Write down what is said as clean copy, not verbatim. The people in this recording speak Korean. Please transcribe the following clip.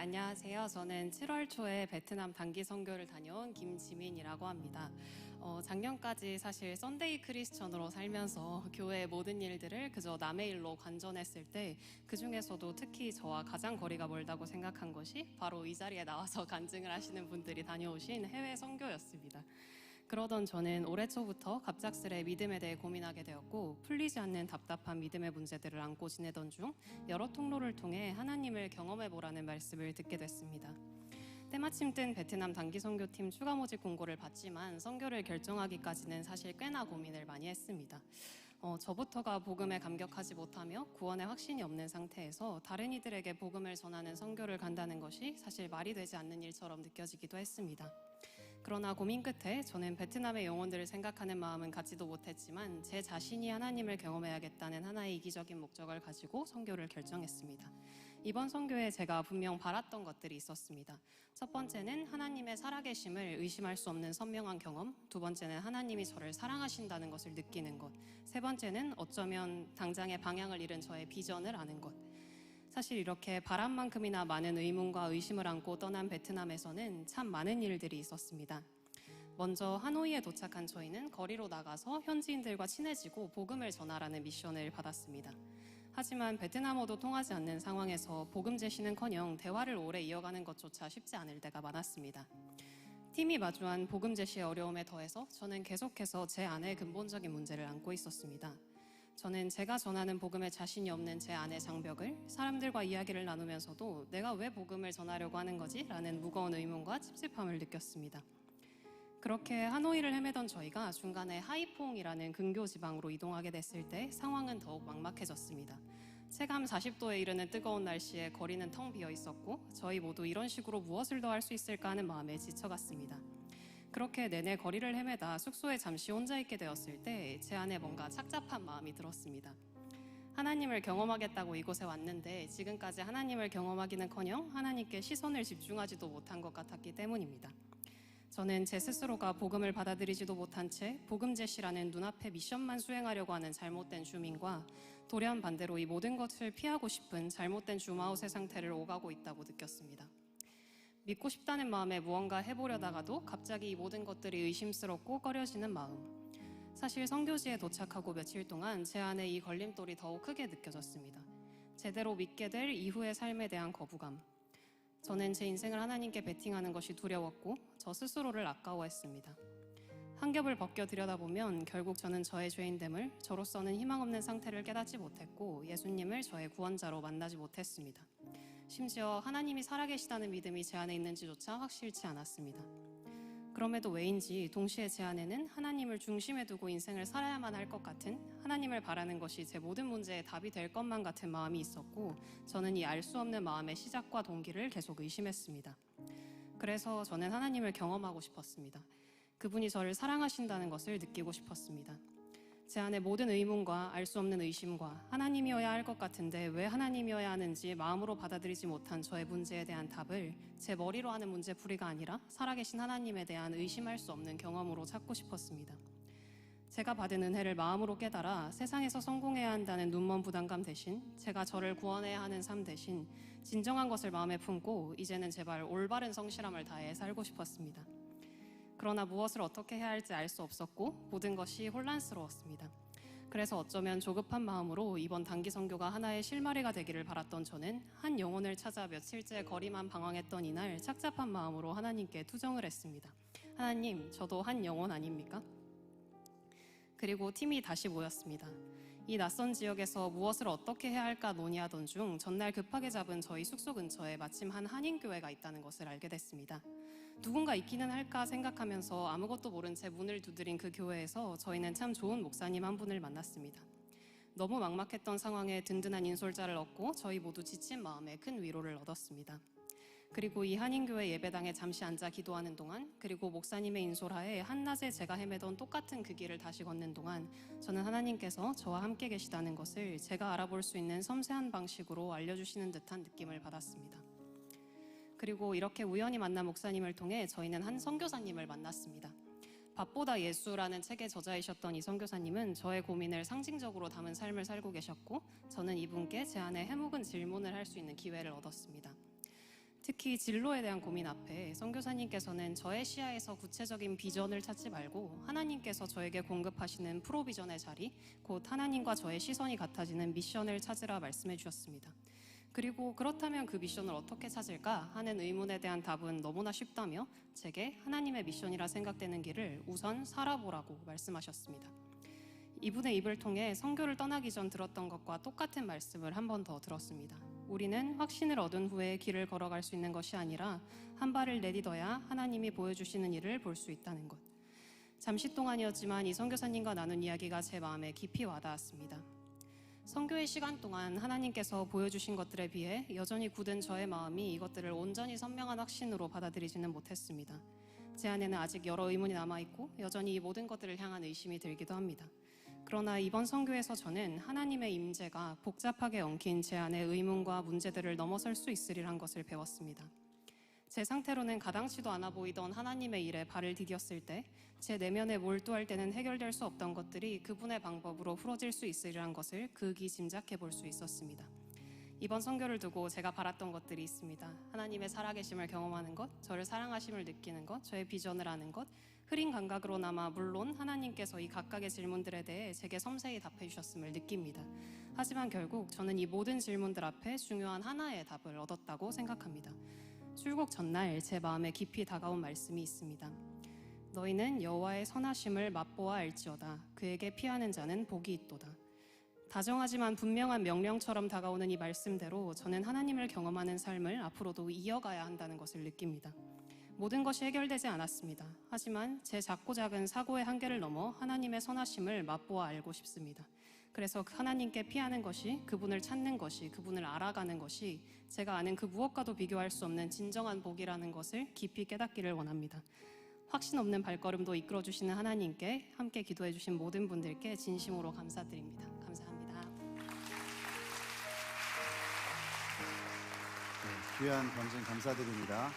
안녕하세요. 저는 7월 초에 베트남 단기 선교를 다녀온 김지민이라고 합니다. 작년까지 사실 썬데이 크리스천으로 살면서 교회의 모든 일들을 그저 남의 일로 관전했을 때 그 중에서도 특히 저와 가장 거리가 멀다고 생각한 것이 바로 이 자리에 나와서 간증을 하시는 분들이 다녀오신 해외 선교였습니다. 그러던 저는 올해 초부터 갑작스레 믿음에 대해 고민하게 되었고, 풀리지 않는 답답한 믿음의 문제들을 안고 지내던 중 여러 통로를 통해 하나님을 경험해보라는 말씀을 듣게 됐습니다. 때마침 뜬 베트남 단기 선교팀 추가 모집 공고를 봤지만 선교를 결정하기까지는 사실 꽤나 고민을 많이 했습니다. 저부터가 복음에 감격하지 못하며 구원의 확신이 없는 상태에서 다른 이들에게 복음을 전하는 선교를 간다는 것이 사실 말이 되지 않는 일처럼 느껴지기도 했습니다. 그러나 고민 끝에 저는 베트남의 영혼들을 생각하는 마음은 갖지도 못했지만 제 자신이 하나님을 경험해야겠다는 하나의 이기적인 목적을 가지고 선교를 결정했습니다. 이번 선교에 제가 분명 바랐던 것들이 있었습니다. 첫 번째는 하나님의 살아계심을 의심할 수 없는 선명한 경험, 두 번째는 하나님이 저를 사랑하신다는 것을 느끼는 것, 세 번째는 어쩌면 당장의 방향을 잃은 저의 비전을 아는 것. 사실 이렇게 바람만큼이나 많은 의문과 의심을 안고 떠난 베트남에서는 참 많은 일들이 있었습니다. 먼저 하노이에 도착한 저희는 거리로 나가서 현지인들과 친해지고 복음을 전하라는 미션을 받았습니다. 하지만 베트남어도 통하지 않는 상황에서 복음 제시는커녕 대화를 오래 이어가는 것조차 쉽지 않을 때가 많았습니다. 팀이 마주한 복음 제시의 어려움에 더해서 저는 계속해서 제 안에 근본적인 문제를 안고 있었습니다. 저는 제가 전하는 복음에 자신이 없는 제 안의 장벽을 사람들과 이야기를 나누면서도 내가 왜 복음을 전하려고 하는 거지? 라는 무거운 의문과 찝찝함을 느꼈습니다. 그렇게 하노이를 헤매던 저희가 중간에 하이퐁이라는 근교 지방으로 이동하게 됐을 때 상황은 더욱 막막해졌습니다. 체감 40도에 이르는 뜨거운 날씨에 거리는 텅 비어 있었고 저희 모두 이런 식으로 무엇을 더 할 수 있을까 하는 마음에 지쳐갔습니다. 그렇게 내내 거리를 헤매다 숙소에 잠시 혼자 있게 되었을 때 제 안에 뭔가 착잡한 마음이 들었습니다. 하나님을 경험하겠다고 이곳에 왔는데 지금까지 하나님을 경험하기는커녕 하나님께 시선을 집중하지도 못한 것 같았기 때문입니다. 저는 제 스스로가 복음을 받아들이지도 못한 채 복음 제시라는 눈앞의 미션만 수행하려고 하는 잘못된 주민과 돌연 반대로 이 모든 것을 피하고 싶은 잘못된 줌아웃의 상태를 오가고 있다고 느꼈습니다. 믿고 싶다는 마음에 무언가 해보려다가도 갑자기 이 모든 것들이 의심스럽고 꺼려지는 마음. 사실 선교지에 도착하고 며칠 동안 제 안에 이 걸림돌이 더욱 크게 느껴졌습니다. 제대로 믿게 될 이후의 삶에 대한 거부감. 저는 제 인생을 하나님께 베팅하는 것이 두려웠고 저 스스로를 아까워했습니다. 한 겹을 벗겨 들여다보면 결국 저는 저의 죄인됨을, 저로서는 희망 없는 상태를 깨닫지 못했고 예수님을 저의 구원자로 만나지 못했습니다. 심지어 하나님이 살아계시다는 믿음이 제 안에 있는지조차 확실치 않았습니다. 그럼에도 왜인지 동시에 제 안에는 하나님을 중심에 두고 인생을 살아야만 할 것 같은, 하나님을 바라는 것이 제 모든 문제의 답이 될 것만 같은 마음이 있었고 저는 이 알 수 없는 마음의 시작과 동기를 계속 의심했습니다. 그래서 저는 하나님을 경험하고 싶었습니다. 그분이 저를 사랑하신다는 것을 느끼고 싶었습니다. 제 안에 모든 의문과 알 수 없는 의심과 하나님이어야 할 것 같은데 왜 하나님이어야 하는지 마음으로 받아들이지 못한 저의 문제에 대한 답을 제 머리로 하는 문제풀이가 아니라 살아계신 하나님에 대한 의심할 수 없는 경험으로 찾고 싶었습니다. 제가 받은 은혜를 마음으로 깨달아 세상에서 성공해야 한다는 눈먼 부담감 대신 제가 저를 구원해야 하는 삶 대신 진정한 것을 마음에 품고 이제는 제발 올바른 성실함을 다해 살고 싶었습니다. 그러나 무엇을 어떻게 해야 할지 알 수 없었고 모든 것이 혼란스러웠습니다. 그래서 어쩌면 조급한 마음으로 이번 단기 선교가 하나의 실마리가 되기를 바랐던 저는 한 영혼을 찾아 며칠째 거리만 방황했던 이날 착잡한 마음으로 하나님께 투정을 했습니다. 하나님, 저도 한 영혼 아닙니까? 그리고 팀이 다시 모였습니다. 이 낯선 지역에서 무엇을 어떻게 해야 할까 논의하던 중 전날 급하게 잡은 저희 숙소 근처에 마침 한 한인교회가 있다는 것을 알게 됐습니다. 누군가 있기는 할까 생각하면서 아무것도 모른 채 문을 두드린 그 교회에서 저희는 참 좋은 목사님 한 분을 만났습니다. 너무 막막했던 상황에 든든한 인솔자를 얻고 저희 모두 지친 마음에 큰 위로를 얻었습니다. 그리고 이 한인교회 예배당에 잠시 앉아 기도하는 동안, 그리고 목사님의 인솔하에 한낮에 제가 헤매던 똑같은 그 길을 다시 걷는 동안 저는 하나님께서 저와 함께 계시다는 것을 제가 알아볼 수 있는 섬세한 방식으로 알려주시는 듯한 느낌을 받았습니다. 그리고 이렇게 우연히 만난 목사님을 통해 저희는 한 선교사님을 만났습니다. 밥보다 예수라는 책의 저자이셨던 이 선교사님은 저의 고민을 상징적으로 담은 삶을 살고 계셨고 저는 이분께 제 안에 해묵은 질문을 할 수 있는 기회를 얻었습니다. 특히 진로에 대한 고민 앞에 선교사님께서는 저의 시야에서 구체적인 비전을 찾지 말고 하나님께서 저에게 공급하시는 프로비전의 자리, 곧 하나님과 저의 시선이 같아지는 미션을 찾으라 말씀해 주셨습니다. 그리고 그렇다면 그 미션을 어떻게 찾을까 하는 의문에 대한 답은 너무나 쉽다며 제게 하나님의 미션이라 생각되는 길을 우선 살아보라고 말씀하셨습니다. 이분의 입을 통해 선교를 떠나기 전 들었던 것과 똑같은 말씀을 한 번 더 들었습니다. 우리는 확신을 얻은 후에 길을 걸어갈 수 있는 것이 아니라 한 발을 내딛어야 하나님이 보여주시는 일을 볼 수 있다는 것. 잠시 동안이었지만 이 선교사님과 나눈 이야기가 제 마음에 깊이 와닿았습니다. 선교의 시간 동안 하나님께서 보여주신 것들에 비해 여전히 굳은 저의 마음이 이것들을 온전히 선명한 확신으로 받아들이지는 못했습니다. 제 안에는 아직 여러 의문이 남아있고 여전히 이 모든 것들을 향한 의심이 들기도 합니다. 그러나 이번 선교에서 저는 하나님의 임재가 복잡하게 엉킨 제 안의 의문과 문제들을 넘어설 수 있으리란 것을 배웠습니다. 제 상태로는 가당치도 않아 보이던 하나님의 일에 발을 디뎠을 때 제 내면에 몰두할 때는 해결될 수 없던 것들이 그분의 방법으로 풀어질 수 있으리란 것을 극이 짐작해 볼 수 있었습니다. 이번 선교를 두고 제가 바랐던 것들이 있습니다. 하나님의 살아계심을 경험하는 것, 저를 사랑하심을 느끼는 것, 저의 비전을 아는 것, 흐린 감각으로나마 물론 하나님께서 이 각각의 질문들에 대해 제게 섬세히 답해 주셨음을 느낍니다. 하지만 결국 저는 이 모든 질문들 앞에 중요한 하나의 답을 얻었다고 생각합니다. 출국 전날 제 마음에 깊이 다가온 말씀이 있습니다. 너희는 여호와의 선하심을 맛보아 알지어다. 그에게 피하는 자는 복이 있도다. 다정하지만 분명한 명령처럼 다가오는 이 말씀대로 저는 하나님을 경험하는 삶을 앞으로도 이어가야 한다는 것을 느낍니다. 모든 것이 해결되지 않았습니다. 하지만 제 작고 작은 사고의 한계를 넘어 하나님의 선하심을 맛보아 알고 싶습니다. 그래서 하나님께 피하는 것이, 그분을 찾는 것이, 그분을 알아가는 것이 제가 아는 그 무엇과도 비교할 수 없는 진정한 복이라는 것을 깊이 깨닫기를 원합니다. 확신 없는 발걸음도 이끌어주시는 하나님께 함께 기도해주신 모든 분들께 진심으로 감사드립니다. 감사합니다. 귀한 권증 감사드립니다.